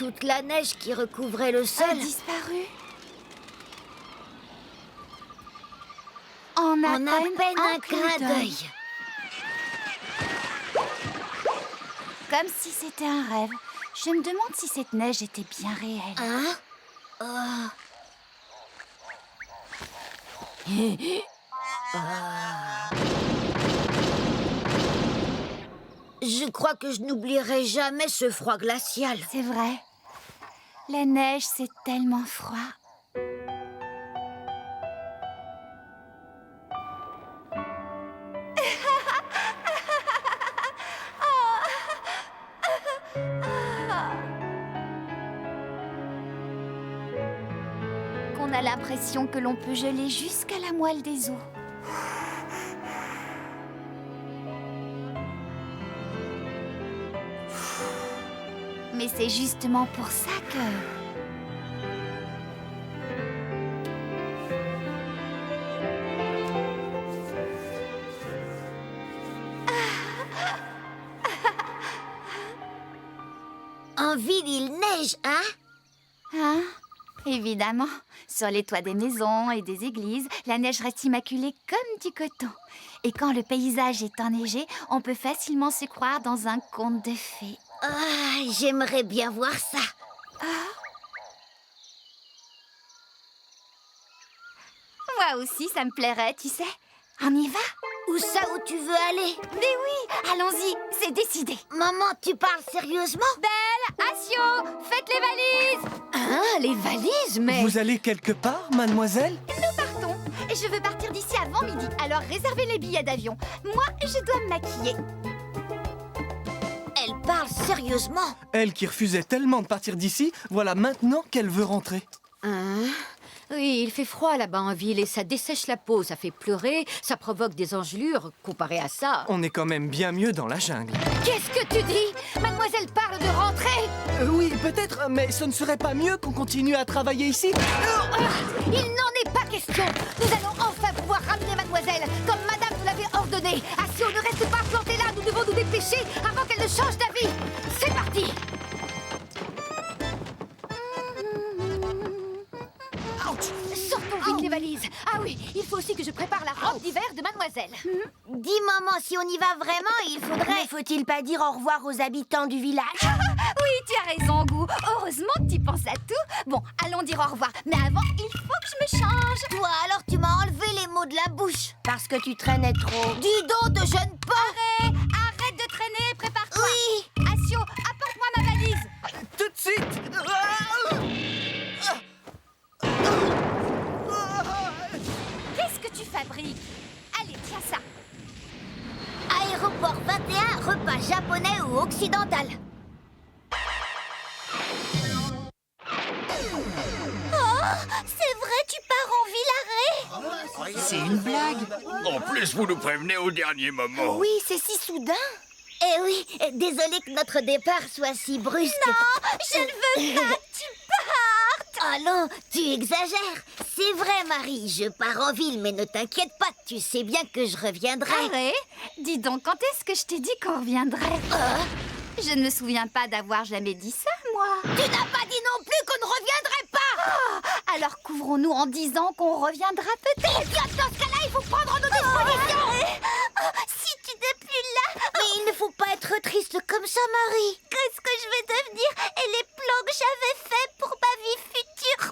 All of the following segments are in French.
Toute la neige qui recouvrait le sol a disparu. En en à peine un clin d'œil. Comme si c'était un rêve. Je me demande si cette neige était bien réelle. Hein? Je crois que je n'oublierai jamais ce froid glacial. C'est vrai. La neige, c'est tellement froid. Qu'on a l'impression que l'on peut geler jusqu'à la moelle des os. Mais c'est justement pour ça que... En ville, il neige, hein? Hein? Évidemment. Sur les toits des maisons et des églises, la neige reste immaculée comme du coton. Et quand le paysage est enneigé, on peut facilement se croire dans un conte de fées. Ah, j'aimerais bien voir ça. Moi aussi, ça me plairait, tu sais. On y va? Où ça, où tu veux aller? Mais oui, allons-y, c'est décidé. Maman, tu parles sérieusement? Belle, Asio, faites les valises! Hein, les valises, mais... Vous allez quelque part, mademoiselle? Nous partons. Je veux partir d'ici avant midi, alors réservez les billets d'avion. Moi, je dois me maquiller. Elle parle sérieusement. Elle qui refusait tellement de partir d'ici, voilà maintenant qu'elle veut rentrer. Hein? Oui, il fait froid là-bas en ville et ça dessèche la peau, ça fait pleurer, ça provoque des engelures. Comparé à ça... On est quand même bien mieux dans la jungle. Qu'est-ce que tu dis? Mademoiselle parle de rentrer. Oui, peut-être, mais ce ne serait pas mieux qu'on continue à travailler ici? Il n'en est pas question. Nous allons enfin pouvoir ramener mademoiselle, comme madame nous l'avait ordonné. Asio, ne reste pas planté là, nous devons nous dépêcher avant qu'elle ne change d'avis. C'est parti. Sortons vite les valises. Ah oui, il faut aussi que je prépare la robe d'hiver de mademoiselle. Dis, maman, si on y va vraiment, il faudrait... Faut-il pas dire au revoir aux habitants du village? Oui, tu as raison, Gou. Heureusement que tu penses à tout. Bon, allons dire au revoir. Mais avant, il faut que je me change. Toi, alors tu m'as enlevé les mots de la bouche. Parce que tu traînais trop. Dis donc, de jeune porc. Arrête de traîner, prépare-toi. Oui. Asio, apporte-moi ma valise. Tout de suite! Qu'est-ce que tu fabriques? Allez, tiens ça. Aéroport 21, repas japonais ou occidental. C'est vrai, tu pars en Villaret? C'est une blague! En plus, vous nous prévenez au dernier moment. Oui, c'est si soudain. Eh oui, désolé que notre départ soit si brusque. Non, je ne veux pas que tu partes. Oh non, tu exagères. C'est vrai, Marie, je pars en ville, mais ne t'inquiète pas, tu sais bien que je reviendrai. Arrête. Dis donc, quand est-ce que je t'ai dit qu'on reviendrait? Je ne me souviens pas d'avoir jamais dit ça, moi. Tu n'as pas dit non plus qu'on ne reviendrait pas. Alors couvrons-nous en disant qu'on reviendra peut-être. Eh bien, dans ce cas-là, il faut prendre nos dispositions. Si tu n'es plus là... Mais il ne faut pas être triste comme ça, Marie. Qu'est-ce que je vais devenir et les plans que j'avais faits pour ma vie future?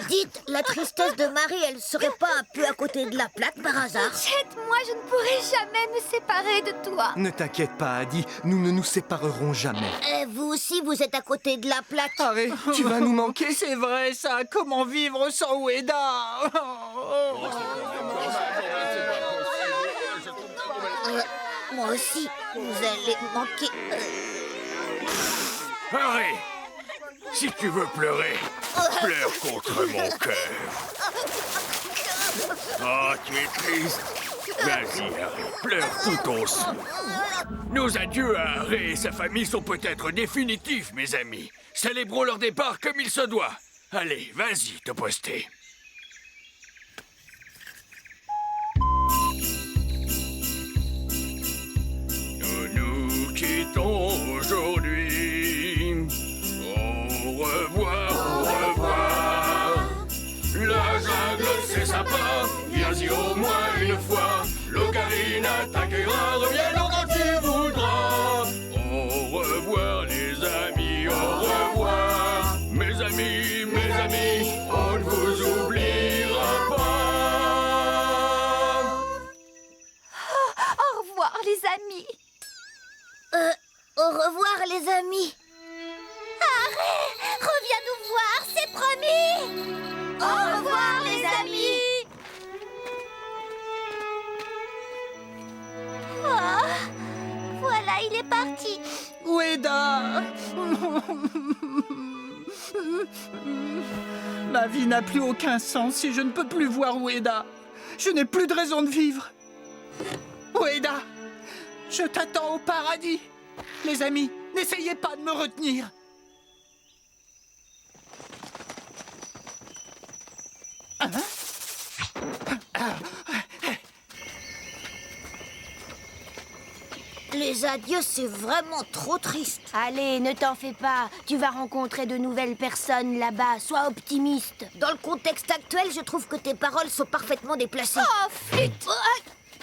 Dites, la tristesse de Marie, elle serait pas un peu à côté de la plaque par hasard? Jette-moi, je ne pourrai jamais me séparer de toi. Ne t'inquiète pas, Adi, nous ne nous séparerons jamais. Vous aussi, vous êtes à côté de la plaque. Arrête, tu vas nous manquer? C'est vrai ça, comment vivre sans Ueda? Moi aussi, vous allez manquer... Harry, si tu veux pleurer, pleure contre mon cœur. Oh, tu es triste. Vas-y, Harry, pleure tout ton sang. Nos adieux à Harry et sa famille sont peut-être définitifs, mes amis. Célébrons leur départ comme il se doit. Allez, vas-y, te poster. partons aujourd'hui. Au revoir, au revoir. La jungle, c'est sympa. Viens-y au moins une fois. L'ocarina t'accueillera. Reviens quand tu voudras. Au revoir, les amis, au revoir. Mes amis, on ne vous oubliera pas. Au revoir, les amis. Au revoir, les amis. Reviens nous voir, c'est promis. Au revoir, les amis. Voilà, il est parti. Ueda. Ma vie n'a plus aucun sens si je ne peux plus voir Ueda. Je n'ai plus de raison de vivre. Ueda, je t'attends au paradis. Les amis, n'essayez pas de me retenir. Hein? Les adieux, c'est vraiment trop triste. Allez, ne t'en fais pas. Tu vas rencontrer de nouvelles personnes là-bas. Sois optimiste. Dans le contexte actuel, je trouve que tes paroles sont parfaitement déplacées. Oh, flûte!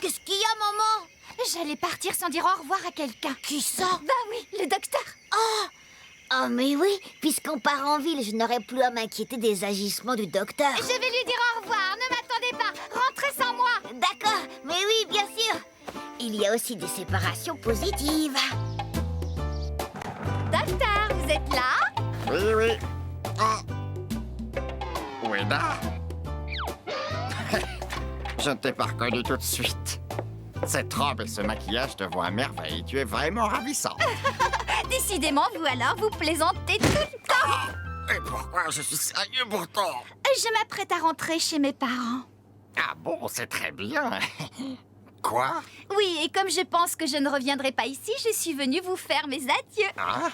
Qu'est-ce qu'il y a, maman? J'allais partir sans dire au revoir à quelqu'un. Qui ça? Bah oui, le docteur. Oh, mais oui, puisqu'on part en ville, je n'aurai plus à m'inquiéter des agissements du docteur. Je vais lui dire au revoir, ne m'attendez pas. Rentrez sans moi. D'accord, mais oui, bien sûr. Il y a aussi des séparations positives. Docteur, vous êtes là? Oui, oui. Ueda. Je ne t'ai pas reconnu tout de suite. Cette robe et ce maquillage te vont à merveille. Tu es vraiment ravissant. Décidément, vous alors, vous plaisantez tout le temps. Et pourquoi je suis sérieux pourtant? Je m'apprête à rentrer chez mes parents. Ah bon, c'est très bien. Quoi? Oui, et comme je pense que je ne reviendrai pas ici, je suis venue vous faire mes adieux. Hein?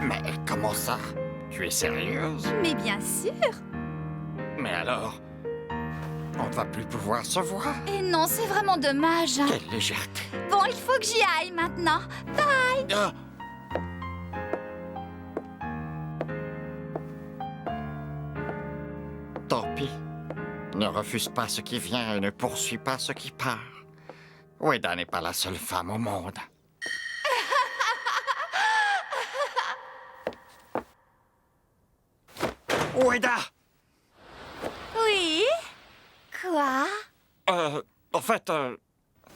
Mais comment ça? Tu es sérieuse? Mais bien sûr. Mais alors, on ne va plus pouvoir se voir? Et non, c'est vraiment dommage. Quelle légèreté. Bon, il faut que j'y aille maintenant. Bye. Ah. Tant pis. Ne refuse pas ce qui vient et ne poursuis pas ce qui part. Ueda n'est pas la seule femme au monde. Ueda! Oui? Quoi? En fait,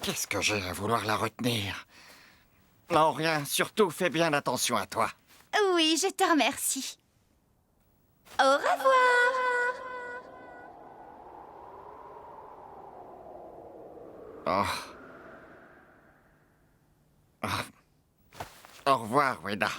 qu'est-ce que j'ai à vouloir la retenir? Non, rien. Surtout, fais bien attention à toi. Oui, je te remercie. Au revoir. Oh. Au revoir, Ueda.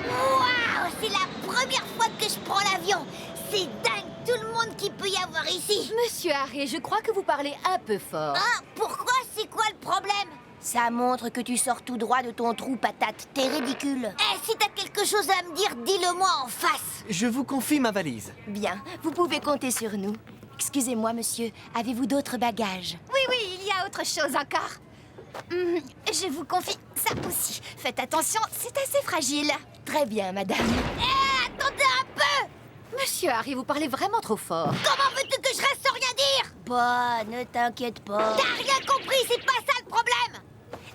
Waouh, c'est la première fois que je prends l'avion. C'est dingue, tout le monde qu'il peut y avoir ici. Monsieur Harry, je crois que vous parlez un peu fort. Ah, pourquoi? C'est quoi le problème? Ça montre que tu sors tout droit de ton trou, patate. T'es ridicule. Eh, si t'as quelque chose à me dire, dis-le-moi en face. Je vous confie ma valise. Bien, vous pouvez compter sur nous. Excusez-moi, monsieur, avez-vous d'autres bagages? Oui, oui, il y a autre chose encore. Je vous confie ça aussi. Faites attention, c'est assez fragile. Très bien, madame. Attendez un peu. Monsieur Harry, vous parlez vraiment trop fort. Comment veux-tu que je reste sans rien dire? Bah, ne t'inquiète pas. T'as rien compris, c'est pas ça le problème.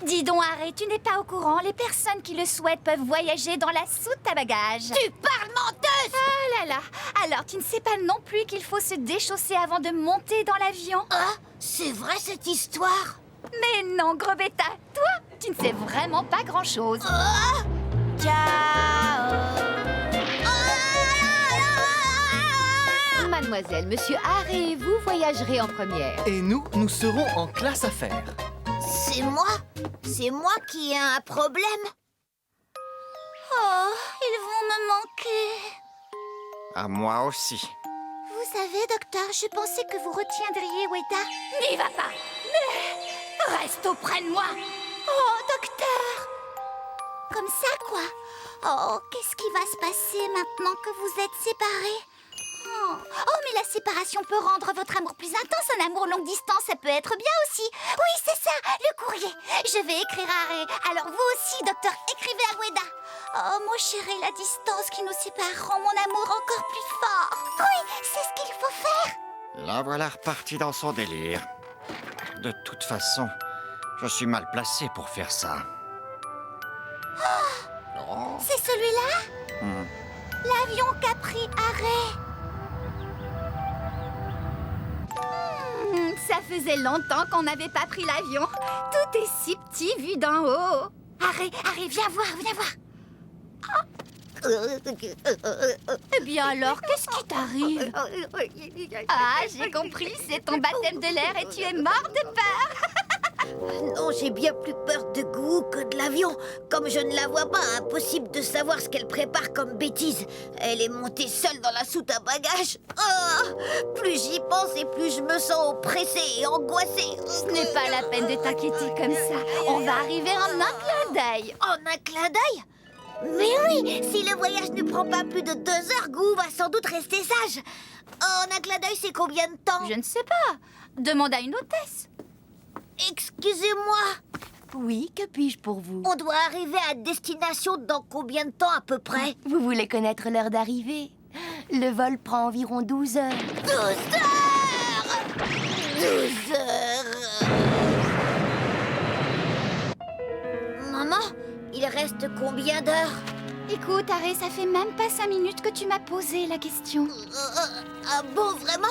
Dis donc, Harry, tu n'es pas au courant. Les personnes qui le souhaitent peuvent voyager dans la soute à bagages. Tu parles menteuse. Ah là là. Alors, tu ne sais pas non plus qu'il faut se déchausser avant de monter dans l'avion? Ah, c'est vrai cette histoire? Mais non, gros bêta. Toi, tu ne sais vraiment pas grand-chose. Ah. Ciao. Mademoiselle, monsieur Harry et vous voyagerez en première. Et nous serons en classe affaires. C'est moi? C'est moi qui ai un problème? Oh, ils vont me manquer. À moi aussi. Vous savez, docteur, je pensais que vous retiendriez Ueda. N'y va pas. Mais reste auprès de moi. Oh, docteur. Comme ça, quoi. Oh, qu'est-ce qui va se passer maintenant que vous êtes séparés? Oh, mais la séparation peut rendre votre amour plus intense. Un amour longue distance, ça peut être bien aussi. Oui, c'est ça, le courrier. Je vais écrire à Harry. Alors vous aussi, docteur, écrivez à Weda. Oh, mon chéri, la distance qui nous sépare rend mon amour encore plus fort. Oui, c'est ce qu'il faut faire. La voilà repartie dans son délire. De toute façon, je suis mal placé pour faire ça. Oh. C'est celui-là L'avion qu'a pris Harry. Ça faisait longtemps qu'on n'avait pas pris l'avion. Tout est si petit vu d'en haut. Harry, viens voir, viens voir. Eh bien alors, qu'est-ce qui t'arrive? Ah, j'ai compris, c'est ton baptême de l'air et tu es mort de peur. Non, j'ai bien plus peur de Gou que de l'avion. Comme je ne la vois pas, impossible de savoir ce qu'elle prépare comme bêtise. Elle est montée seule dans la soute à bagages. Oh, plus j'y pense et plus je me sens oppressée et angoissée. Ce n'est pas la peine de t'inquiéter comme ça. On va arriver en un clin d'œil. En un clin d'œil? Mais oui, si le voyage ne prend pas plus de 2 heures, Gou va sans doute rester sage. En un clin d'œil, c'est combien de temps? Je ne sais pas. Demande à une hôtesse. Excusez-moi. Oui, que puis-je pour vous? On doit arriver à destination dans combien de temps à peu près? Vous voulez connaître l'heure d'arrivée? Le vol prend environ 12 heures. 12 heures 12 heures. Maman, il reste combien d'heures? Écoute, Harry, ça fait même pas 5 minutes que tu m'as posé la question. Ah bon, vraiment?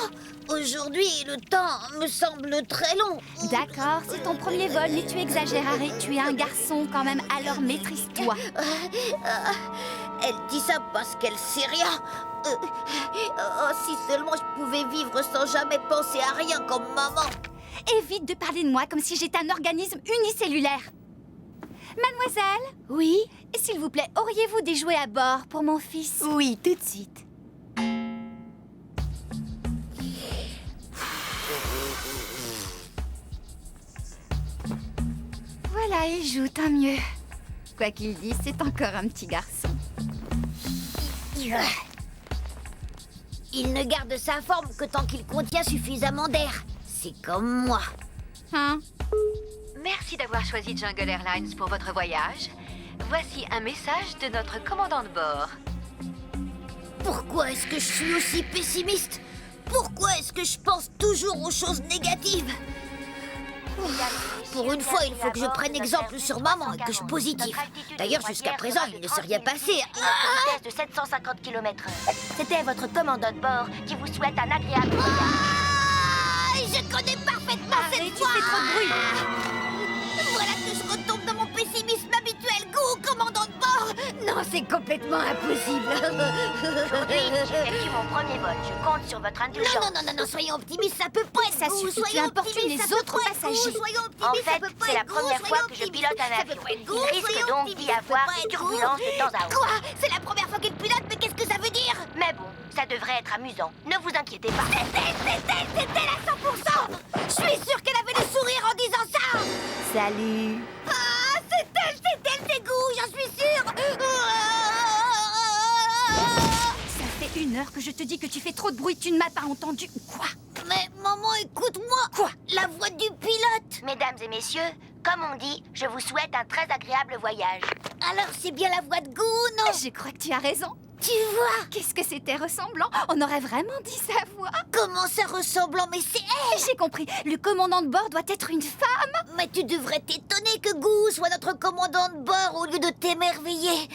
Aujourd'hui, le temps me semble très long. D'accord, c'est ton premier vol, mais tu exagères, Harry. Tu es un garçon quand même, alors maîtrise-toi. Elle dit ça parce qu'elle sait rien. Si seulement je pouvais vivre sans jamais penser à rien comme maman. Évite de parler de moi comme si j'étais un organisme unicellulaire. Mademoiselle? Oui? S'il vous plaît, auriez-vous des jouets à bord pour mon fils? Oui, tout de suite. Voilà, il joue, tant mieux. Quoi qu'il dise, c'est encore un petit garçon. Il ne garde sa forme que tant qu'il contient suffisamment d'air. C'est comme moi. Hein? Merci d'avoir choisi Jungle Airlines pour votre voyage. Voici un message de notre commandant de bord. Pourquoi est-ce que je suis aussi pessimiste? Pourquoi est-ce que je pense toujours aux choses négatives? Pour une fois, il faut que je prenne exemple sur maman et que je positive. D'ailleurs, jusqu'à présent, il ne s'est rien passé. Vitesse de 750 km/h. C'était votre commandant de bord qui vous souhaite un agréable voyage. Je connais parfaitement cette voix. Tu fais trop de bruit. Voilà que je retombe dans mon pessimisme habituel. Go, commandant de bord. Non, c'est complètement impossible. Aujourd'hui, j'effectue mon premier vol. Je compte sur votre indulgence. Non, soyons optimistes, ça peut pas être Ça Go, suffit, tu soyons importunes optimistes, les ça peut autres pas être Go, passagers. soyons En optimistes, ça fait, peut pas c'est la être Go, première fois soyons que je optimistes, pilote un ça peut avion. pas être Go, Il risque soyons donc optimistes, d'y ça peut avoir pas des être Go. turbulences de temps à autre. Quoi? C'est la première fois qu'il pilote, mais qu'est-ce que ça veut dire? Mais bon, ça devrait être amusant. Ne vous inquiétez pas. C'est elle à 100%. Je suis sûre qu'elle avait le sourire en disant ça. Salut. Ah, c'est elle, c'est Go, j'en suis sûre. Ça fait 1 heure que je te dis que tu fais trop de bruit, tu ne m'as pas entendu. Quoi? Mais maman, écoute-moi. Quoi? La voix du pilote. Mesdames et messieurs, comme on dit, je vous souhaite un très agréable voyage. Alors c'est bien la voix de Go, non? Je crois que tu as raison. Tu vois? Qu'est-ce que c'était ressemblant? On aurait vraiment dit sa voix. Comment ça ressemblant? Mais c'est elle. J'ai compris. Le commandant de bord doit être une femme. Mais tu devrais t'étonner que Gou soit notre commandant de bord au lieu de t'émerveiller.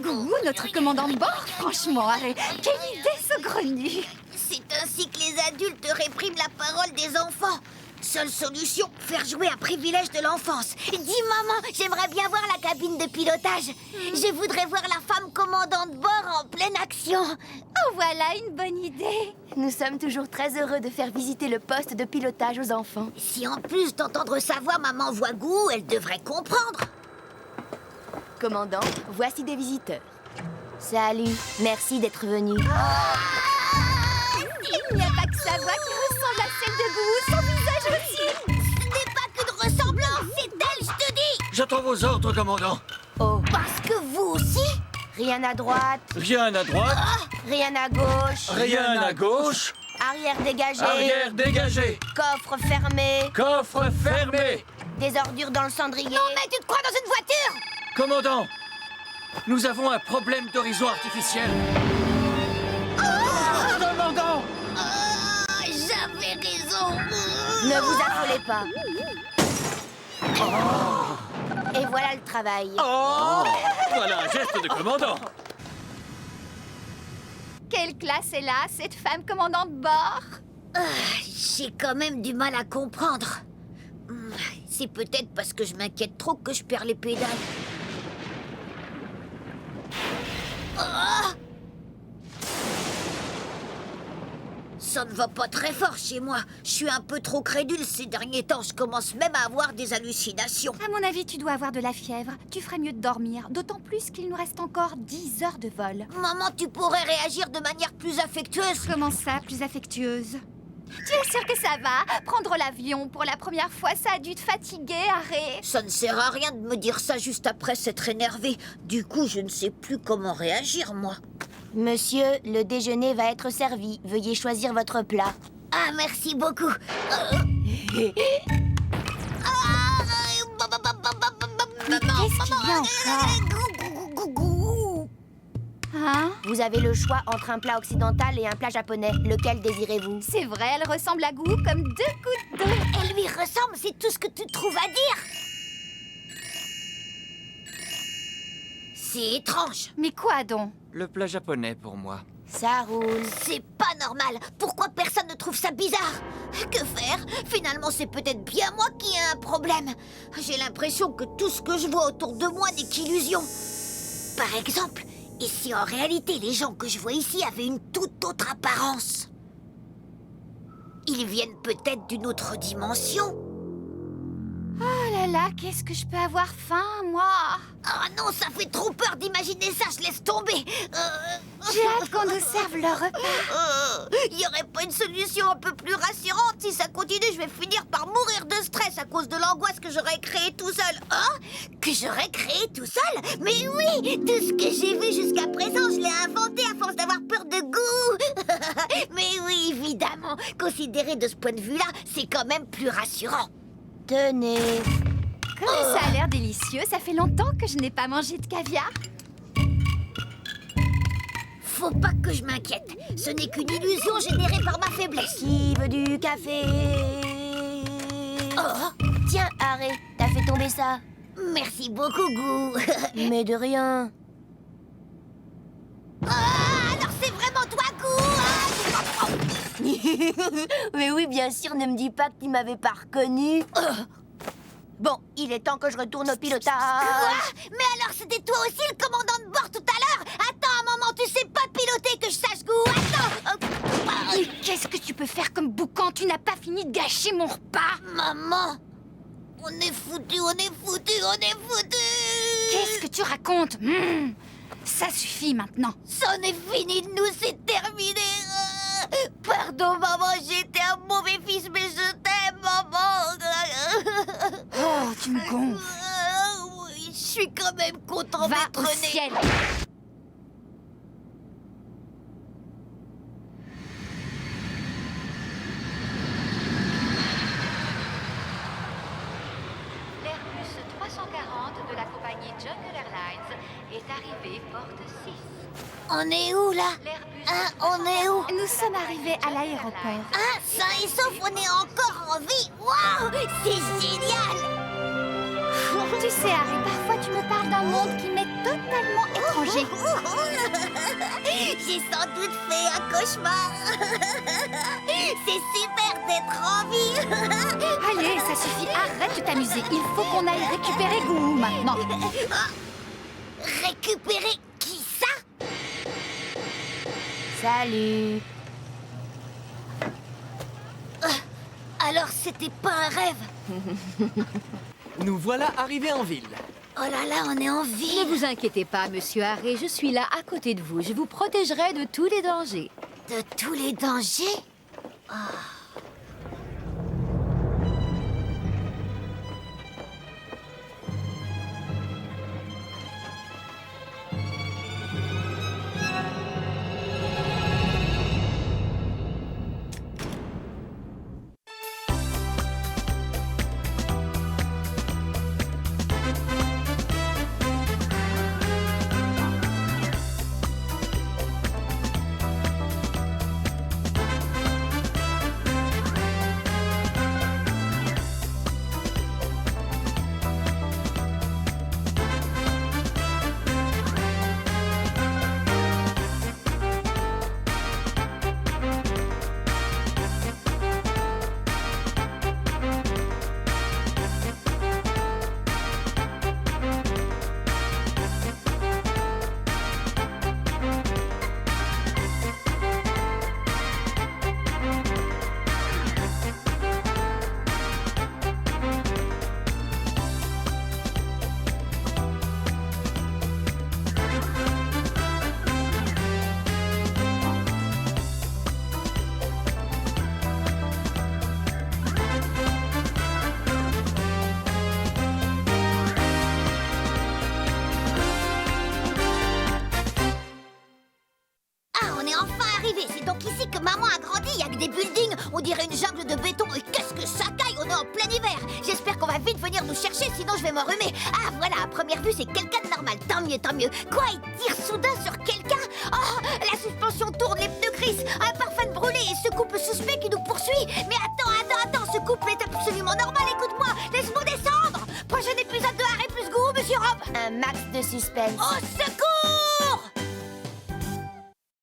Gou, notre commandant de bord? Franchement, Harry, quelle idée saugrenue. C'est ainsi que les adultes répriment la parole des enfants. Seule solution, faire jouer un privilège de l'enfance. Dis maman, j'aimerais bien voir la cabine de pilotage. Je voudrais voir la femme commandant de bord en pleine action. Oh, voilà une bonne idée. Nous sommes toujours très heureux de faire visiter le poste de pilotage aux enfants. Si en plus d'entendre sa voix, maman voit Gou, elle devrait comprendre. Commandant, voici des visiteurs. Salut, merci d'être venu. Il n'y a pas que sa voix qui ressemble à celle de Gou, son visage aussi. Ce n'est pas qu'une ressemblance, c'est elle, je te dis. J'attends vos ordres, commandant. Oh, Parce que vous aussi? rien à droite. Rien à droite. Rien à gauche. Rien à gauche. Arrière dégagé. Arrière dégagé. Coffre fermé. Coffre fermé. Des ordures dans le cendrier. Non, mais tu te crois dans une voiture? Commandant, nous avons un problème d'horizon artificiel. Commandant! J'avais raison. Ne vous affolez pas. Et voilà le travail. Voilà un geste de commandant. Quelle classe est là, cette femme commandant de bord? J'ai quand même du mal à comprendre. C'est peut-être parce que je m'inquiète trop que je perds les pédales. Ça ne va pas très fort chez moi. Je suis un peu trop crédule ces derniers temps. Je commence même à avoir des hallucinations. À mon avis, tu dois avoir de la fièvre. Tu ferais mieux de dormir, d'autant plus qu'il nous reste encore 10 heures de vol. Maman, tu pourrais réagir de manière plus affectueuse. Comment ça, plus affectueuse? Tu es sûre que ça va? Prendre l'avion pour la première fois, ça a dû te fatiguer, Harry. Ça ne sert à rien de me dire ça juste après s'être énervé. Du coup, je ne sais plus comment réagir, moi. Monsieur, le déjeuner va être servi. Veuillez choisir votre plat. Ah, merci beaucoup. Mais qu'est-ce qu'il y a encore? Hein? Vous avez le choix entre un plat occidental et un plat japonais. Lequel désirez-vous? C'est vrai, elle ressemble à goût comme 2 gouttes d'eau. Elle lui ressemble, c'est tout ce que tu trouves à dire. C'est étrange. Mais quoi donc? Le plat japonais pour moi. Ça roule. C'est pas normal. Pourquoi personne ne trouve ça bizarre? Que faire? Finalement, c'est peut-être bien moi qui ai un problème. J'ai l'impression que tout ce que je vois autour de moi n'est qu'illusion. Par exemple, et si en réalité les gens que je vois ici avaient une toute autre apparence? Ils viennent peut-être d'une autre dimension. Oh là là, qu'est-ce que je peux avoir faim, moi? Oh non, ça fait trop peur d'imaginer ça, je laisse tomber. J'ai hâte qu'on nous serve le repas. Il n'y aurait pas une solution un peu plus rassurante? Si ça continue, je vais finir par mourir de stress à cause de l'angoisse que j'aurais créée tout seul. Hein? Que j'aurais créé tout seul? Mais oui, tout ce que j'ai vu jusqu'à présent, je l'ai inventé à force d'avoir peur de goût. Mais oui, évidemment, considéré de ce point de vue-là, c'est quand même plus rassurant. Tenez. Comme ça a l'air délicieux, ça fait longtemps que je n'ai pas mangé de caviar. Faut pas que je m'inquiète. Ce n'est qu'une illusion générée par ma faiblesse. Qui veut du café? Oh, Tiens, Harry, t'as fait tomber ça. merci beaucoup, Gou. Mais de rien. Alors c'est vraiment toi, Gou? Mais oui, bien sûr, ne me dis pas que tu m'avais pas reconnu. Bon, il est temps que je retourne au pilotage. Quoi? Mais alors c'était toi aussi le commandant de bord tout à l'heure? Attends un moment, tu sais pas piloter que je sache, Gou. Attends. Mais qu'est-ce que tu peux faire comme boucan? Tu n'as pas fini de gâcher mon repas. Maman, on est foutu, on est foutu, on est foutu. Qu'est-ce que tu racontes? Ça suffit maintenant. C'en est fini de nous, c'est terminé. Pardon, maman, j'ai été un mauvais fils, mais je t'aime, maman. Oh, tu me gonfles. Oui, je suis quand même content Va d'être au né. ciel. L'Airbus 340 de la compagnie Jungle Airlines est arrivé porte 6. On est où, là? L'Airbus On est où? Nous sommes arrivés à l'aéroport. Sain et sauf, on est encore en vie. Waouh, c'est génial. Tu sais, Harry, parfois tu me parles d'un monde qui m'est totalement étranger. J'ai sans doute fait un cauchemar. C'est super d'être en vie. Allez, ça suffit, arrête de t'amuser. Il faut qu'on aille récupérer Gou maintenant. Récupérer qui ça? Salut. Alors c'était pas un rêve. Nous voilà arrivés en ville. Oh là là, on est en Ne ville. vous inquiétez pas, monsieur Harry, je suis là à côté de vous. Je vous protégerai de tous les dangers. De tous les dangers? arrivé. C'est donc ici que maman a grandi. Il y a que des buildings. On dirait une jungle de béton. Et qu'est-ce que ça caille? On est en plein hiver. J'espère qu'on va vite venir nous chercher, sinon je vais m'enrhumer. Ah, voilà, à première vue, c'est quelqu'un de normal. Tant mieux, tant mieux. Quoi, il tire soudain sur quelqu'un? Oh, la suspension tourne, les pneus crissent. Un parfum de brûlé et ce couple suspect qui nous poursuit. Mais attends, ce couple est absolument normal. Écoute-moi, laisse-moi descendre. Prochain épisode de Harry plus Goût, monsieur Rob. Un max de suspense. Au secours!